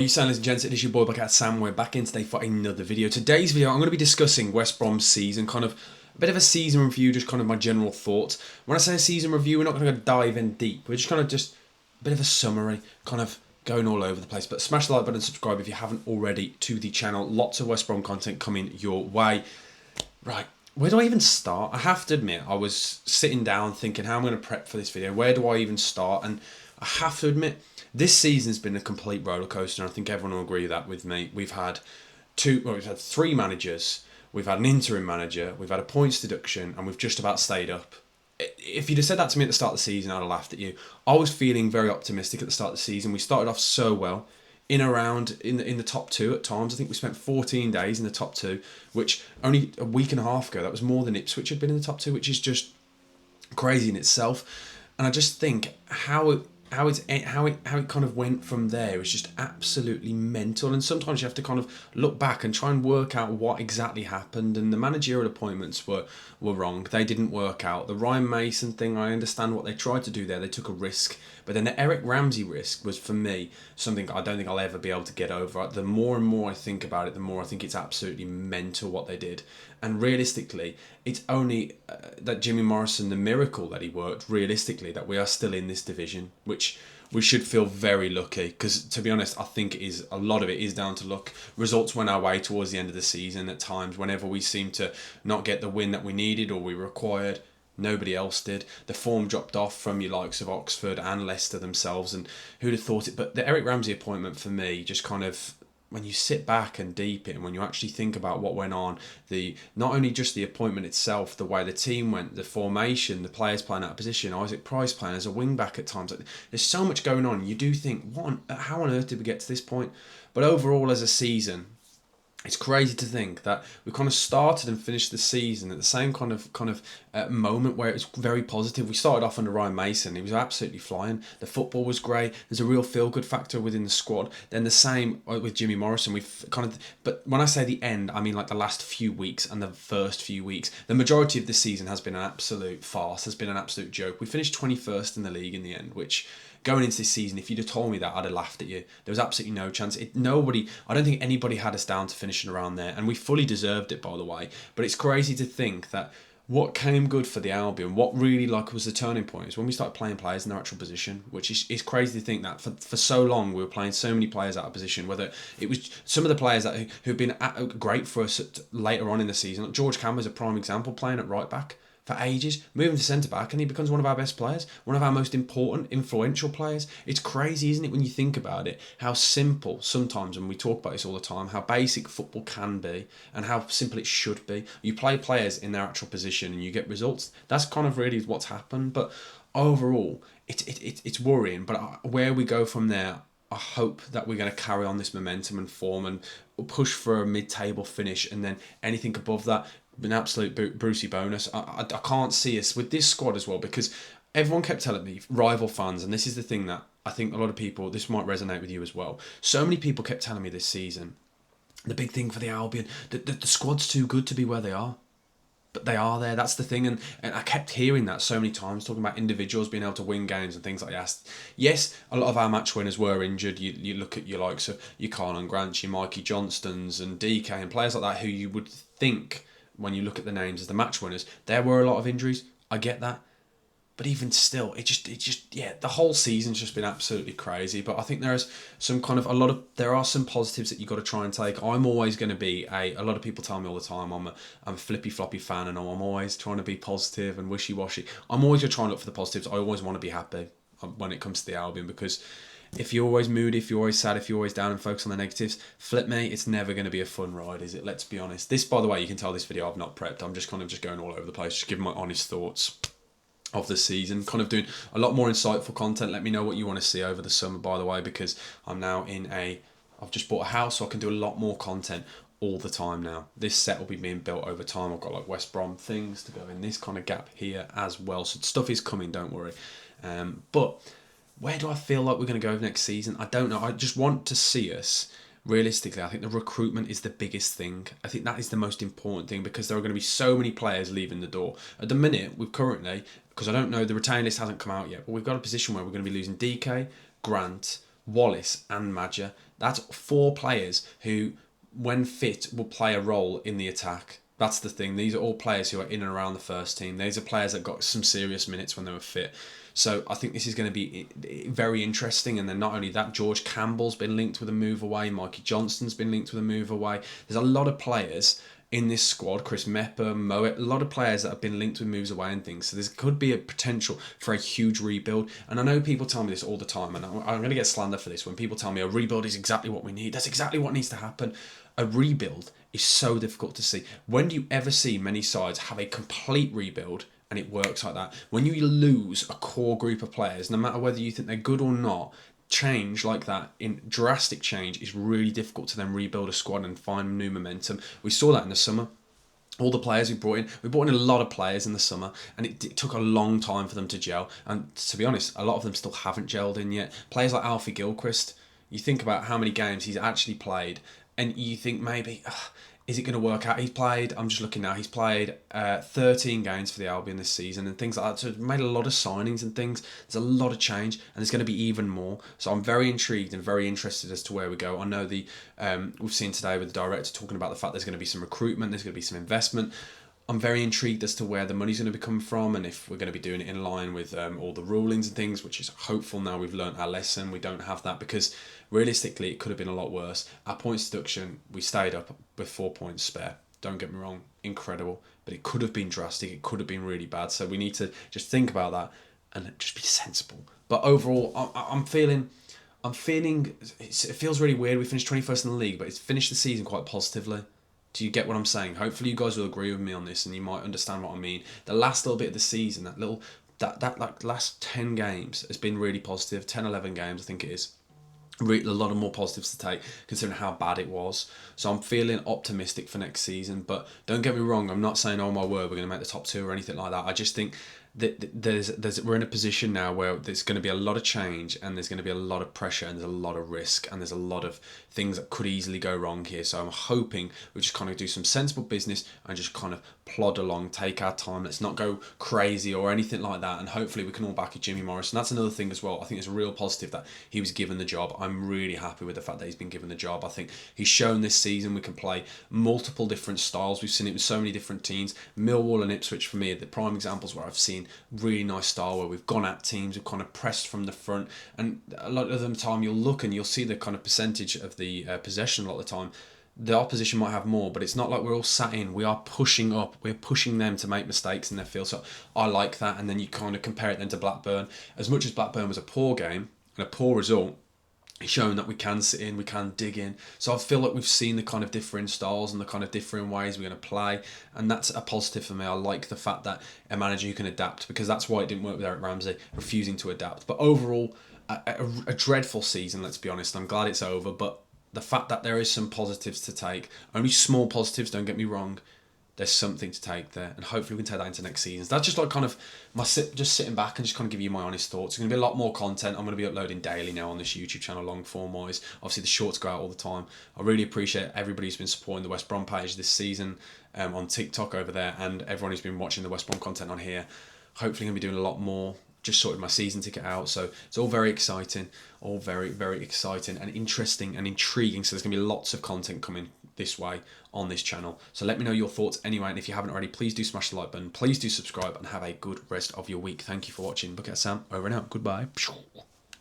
You sound, ladies and gents, it is your boy back at Sam. We're back in today for another video. Today's video, I'm going to be discussing West Brom's season, kind of a bit of a season review, just kind of my general thoughts. When I say a season review, we're not going to dive in deep. We're just kind of just a bit of a summary, kind of going all over the place. But smash the like button and subscribe if you haven't already to the channel. Lots of West Brom content coming your way. Right, where do I even start? I have to admit, I was sitting down thinking how I'm going to prep for this video. Where do I even start? And I have to admit, this season's been a complete roller coaster, and I think everyone will agree that with me. We've had three managers, we've had an interim manager, we've had a points deduction, and we've just about stayed up. If you'd have said that to me at the start of the season, I'd have laughed at you. I was feeling very optimistic at the start of the season. We started off so well, in the top two at times. I think we spent 14 days in the top two, which only a week and a half ago, that was more than Ipswich had been in the top two, which is just crazy in itself. And I just think how it kind of went from there is just absolutely mental. And sometimes you have to kind of look back and try and work out what exactly happened. And the managerial appointments were wrong. They didn't work out. The Ryan Mason thing, I understand what they tried to do there. They took a risk. But then the Eric Ramsey risk was, for me, something I don't think I'll ever be able to get over. The more and more I think about it, the more I think it's absolutely mental what they did. And realistically, it's only that Jimmy Morrison, the miracle that he worked, realistically, that we are still in this division, which we should feel very lucky, because to be honest, I think a lot of it is down to luck. Results went our way towards the end of the season at times. Whenever we seemed to not get the win that we needed or we required, nobody else did. The form dropped off from your likes of Oxford and Leicester themselves, and who'd have thought it? But the Eric Ramsey appointment, for me, just kind of, when you sit back and deep in, when you actually think about what went on, not only just the appointment itself, the way the team went, the formation, the players playing out of position, Isaac Price playing as a wing back at times, there's so much going on. You do think, how on earth did we get to this point? But overall, as a season, it's crazy to think that we kind of started and finished the season at the same kind of moment where it was very positive. We started off under Ryan Mason. He was absolutely flying. The football was great. There's a real feel-good factor within the squad. Then the same with Jimmy Morrison. But when I say the end, I mean like the last few weeks and the first few weeks. The majority of this season has been an absolute farce, has been an absolute joke. We finished 21st in the league in the end, which, going into this season, if you'd have told me that, I'd have laughed at you. There was absolutely no chance. I don't think anybody had us down to finishing around there, and we fully deserved it, by the way. But it's crazy to think that what came good for the Albion, what really was the turning point, is when we started playing players in their actual position, which is crazy to think that for so long we were playing so many players out of position, whether it was some of the players who've been great for us later on in the season. Like George Campbell's a prime example, playing at right back for ages, moving to centre back, and he becomes one of our best players, one of our most important, influential players. It's crazy, isn't it, when you think about it, how simple sometimes, and we talk about this all the time, how basic football can be and how simple it should be. You play players in their actual position and you get results. That's kind of really what's happened. But overall, it's worrying. But where we go from there, I hope that we're going to carry on this momentum and form and push for a mid-table finish, and then anything above that, an absolute Brucey bonus. I can't see us with this squad as well, because everyone kept telling me, rival fans, and this is the thing that I think a lot of people, this might resonate with you as well. So many people kept telling me this season, the big thing for the Albion, that the squad's too good to be where they are. But they are there, that's the thing. And I kept hearing that so many times, talking about individuals being able to win games and things like that. Yes, a lot of our match winners were injured. You look at your likes of your Carlon Grants, your Mikey Johnstons and DK and players like that, who you would think, when you look at the names as the match winners, there were a lot of injuries. I get that. But even still, the whole season's just been absolutely crazy. But I think there's there are some positives that you've got to try and take. I'm always going to be a lot of people tell me all the time, I'm a flippy floppy fan, and I'm always trying to be positive and wishy-washy. I'm always going to try and look for the positives. I always want to be happy when it comes to the Albion, because if you're always moody, if you're always sad, if you're always down and focus on the negatives, flip me, it's never going to be a fun ride, is it? Let's be honest. This, by the way, you can tell this video I've not prepped. I'm just going all over the place, just giving my honest thoughts of the season, kind of doing a lot more insightful content. Let me know what you want to see over the summer, by the way, because I'm now I've just bought a house, so I can do a lot more content all the time now. This set will be being built over time. I've got like West Brom things to go in this kind of gap here as well, so stuff is coming, don't worry. But where do I feel like we're going to go next season? I don't know. I just want to see us, realistically, I think the recruitment is the biggest thing. I think that is the most important thing, because there are going to be so many players leaving the door. At the minute, we've currently, because I don't know, the retain list hasn't come out yet, but we've got a position where we're going to be losing DK, Grant, Wallace and Madger. That's 4 players who, when fit, will play a role in the attack. That's the thing. These are all players who are in and around the first team. These are players that got some serious minutes when they were fit. So I think this is going to be very interesting. And then not only that, George Campbell's been linked with a move away. Mikey Johnston's been linked with a move away. There's a lot of players in this squad, Chris Mepper, Moet, a lot of players that have been linked with moves away and things. So there could be a potential for a huge rebuild. And I know people tell me this all the time, and I'm going to get slander for this when people tell me a rebuild is exactly what we need. That's exactly what needs to happen. A rebuild is so difficult to see. When do you ever see many sides have a complete rebuild and it works like that? When you lose a core group of players, no matter whether you think they're good or not, change like that, in drastic change, is really difficult to then rebuild a squad and find new momentum. We saw that in the summer. All the players we brought in a lot of players in the summer, and it took a long time for them to gel. And to be honest, a lot of them still haven't gelled in yet. Players like Alfie Gilchrist, you think about how many games he's actually played, and you think maybe, is it going to work out? I'm just looking now, he's played 13 games for the Albion this season and things like that. So he's made a lot of signings and things. There's a lot of change, and there's going to be even more. So I'm very intrigued and very interested as to where we go. I know we've seen today with the director talking about the fact there's going to be some recruitment, there's going to be some investment. I'm very intrigued as to where the money's going to be coming from, and if we're going to be doing it in line with all the rulings and things, which is hopeful. Now we've learnt our lesson. We don't have that, because realistically it could have been a lot worse. Our points deduction, we stayed up with 4 points spare. Don't get me wrong, incredible, but it could have been drastic. It could have been really bad. So we need to just think about that and just be sensible. But overall, I'm feeling. It feels really weird. We finished 21st in the league, but it's finished the season quite positively. Do you get what I'm saying? Hopefully you guys will agree with me on this, and you might understand what I mean. The last little bit of the season, that like last 10 games has been really positive. 10, 11 games, I think it is. Really, a lot of more positives to take, considering how bad it was. So I'm feeling optimistic for next season. But don't get me wrong, I'm not saying, oh my word, we're going to make the top 2 or anything like that. I just think that we're in a position now where there's going to be a lot of change, and there's going to be a lot of pressure, and there's a lot of risk, and there's a lot of things that could easily go wrong here. So I'm hoping we just kind of do some sensible business and just kind of plod along, take our time. Let's not go crazy or anything like that, and hopefully we can all back at Jimmy Morris. And that's another thing as well. I think it's a real positive that he was given the job. I'm really happy with the fact that he's been given the job. I think he's shown this season we can play multiple different styles. We've seen it with so many different teams. Millwall and Ipswich for me are the prime examples where I've seen really nice style where we've gone at teams, we've kind of pressed from the front, and a lot of the time you'll look and you'll see the kind of percentage of the possession. A lot of the time the opposition might have more, but it's not like we're all sat in. We are pushing up, we're pushing them to make mistakes in their field. So I like that. And then you kind of compare it then to Blackburn. As much as Blackburn was a poor game and a poor result, it's shown that we can sit in, we can dig in. So I feel like we've seen the kind of different styles and the kind of different ways we're going to play, and that's a positive for me. I like the fact that a manager who can adapt, because that's why it didn't work with Eric Ramsey, refusing to adapt. But overall, a dreadful season, let's be honest. I'm glad it's over, but the fact that there is some positives to take, only small positives, don't get me wrong, there's something to take there, and hopefully we can take that into next season. So that's just like kind of just sitting back and just kind of give you my honest thoughts. There's going to be a lot more content. I'm going to be uploading daily now on this YouTube channel, long form wise. Obviously the shorts go out all the time. I really appreciate everybody who's been supporting the West Brom page this season on TikTok over there, and everyone who's been watching the West Brom content on here. Hopefully going to be doing a lot more. Just sorted my season ticket out, so it's all very exciting, all very, very exciting and interesting and intriguing. So there's going to be lots of content coming this way on this channel. So let me know your thoughts anyway, and if you haven't already, please do smash the like button, please do subscribe, and have a good rest of your week. Thank you for watching. Look at Sam, over and out. Goodbye.